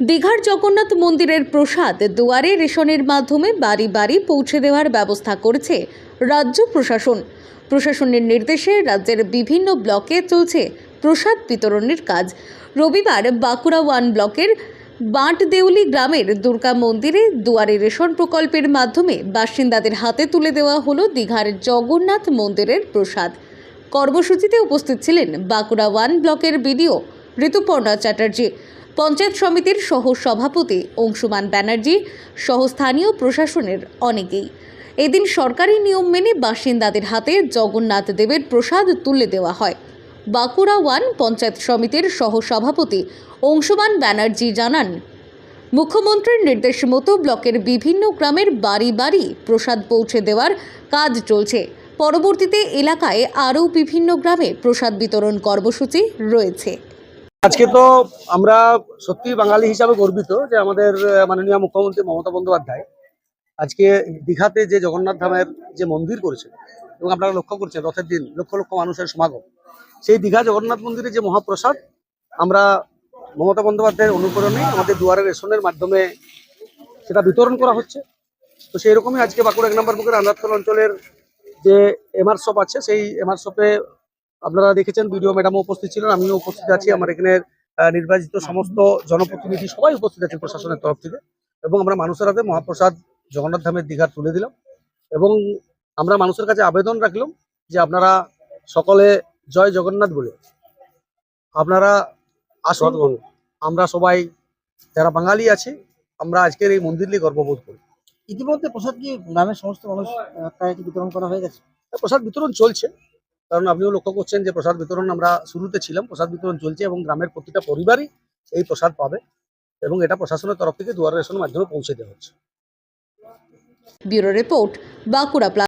দীঘার জগন্নাথ মন্দিরের প্রসাদ দুয়ারে রেশনের মাধ্যমে বাড়ি বাড়ি পৌঁছে দেওয়ার ব্যবস্থা করেছে রাজ্য প্রশাসন। প্রশাসনের নির্দেশে রাজ্যের বিভিন্ন ব্লকে চলছে প্রসাদ বিতরণের কাজ। রবিবার বাঁকুড়া 1 ব্লকের বাঁটদেউলি গ্রামের দুর্গা মন্দিরে দুয়ারে রেশন প্রকল্পের মাধ্যমে বাসিন্দাদের হাতে তুলে দেওয়া হলো দীঘার জগন্নাথ মন্দিরের প্রসাদ। কর্মসূচিতে উপস্থিত ছিলেন বাঁকুড়া 1 ব্লকের বিডিও ঋতুপর্ণা চ্যাটার্জি, পঞ্চায়েত সমিতির সহ সভাপতি অংশুমান ব্যানার্জি সহ স্থানীয় প্রশাসনের অনেকেই। এদিন সরকারি নিয়ম মেনে বাসিন্দাদের হাতে জগন্নাথ দেবের প্রসাদ তুলে দেওয়া হয়। বাঁকুড়া 1 পঞ্চায়েত সমিতির সহ সভাপতি অংশুমান ব্যানার্জি জানান, মুখ্যমন্ত্রীর নির্দেশ মতো ব্লকের বিভিন্ন গ্রামের বাড়ি বাড়ি প্রসাদ পৌঁছে দেওয়ার কাজ চলছে। পরবর্তীতে এলাকায় আরও বিভিন্ন গ্রামে প্রসাদ বিতরণ কর্মসূচি রয়েছে। আজকে তো আমরা সত্যি বাঙালি হিসাবে গর্বিত যে আমাদের মাননীয় মুখ্যমন্ত্রী মমতা বন্দ্যোপাধ্যায় আজকে দীঘাতে যে জগন্নাথ ধামের যে মন্দির করেছেন এবং আপনারা লক্ষ্য করছেন রথের দিন লক্ষ লক্ষ মানুষের সমাগম, সেই দীঘা জগন্নাথ মন্দিরে যে মহাপ্রসাদ আমরা মমতা বন্দ্যোপাধ্যায়ের অনুপ্রেরণে আমাদের দুয়ারে রেশনের মাধ্যমে সেটা বিতরণ করা হচ্ছে। তো সেই রকমই আজকে বাঁকুড়া 1 নম্বর ব্লকের আন্দারতল অঞ্চলের যে এমআর শপ আছে, সেই এমআর শপে আপনারা দেখেছেন বিডিও ম্যাডামও উপস্থিত ছিলেন, আমিও উপস্থিত আছি, আমার এখানে নির্বাচিত সমস্ত জনপ্রতিনিধি সবাই উপস্থিত আছেন প্রশাসনের তরফ থেকে। এবং আমরা মানুষের হাতে মহাপ্রসাদ জগন্নাথ ধামের দীঘার তুলে দিলাম এবং আমরা মানুষের কাছে আবেদন রাখলাম যে আপনারা সকলে জয় জগন্নাথ বলে আপনারা আসুন। আমরা সবাই যারা বাঙালি আছি আমরা আজকের এই মন্দির নিয়ে গর্ববোধ করি। ইতিমধ্যে প্রসাদ কি গ্রামের সমস্ত মানুষ বিতরণ করা হয়ে গেছে? প্রসাদ বিতরণ চলছে, কারণ আপনিও লক্ষ্য করছেন যে প্রসাদ বিতরণ আমরা শুরুতে ছিলাম, প্রসাদ বিতরণ চলছে এবং গ্রামের প্রতিটা পরিবারই এই প্রসাদ পাবে এবং এটা প্রশাসনের তরফ থেকে দুয়ারে রেশনের মাধ্যমে পৌঁছে দেওয়া হচ্ছে। Bureau report, Bankura.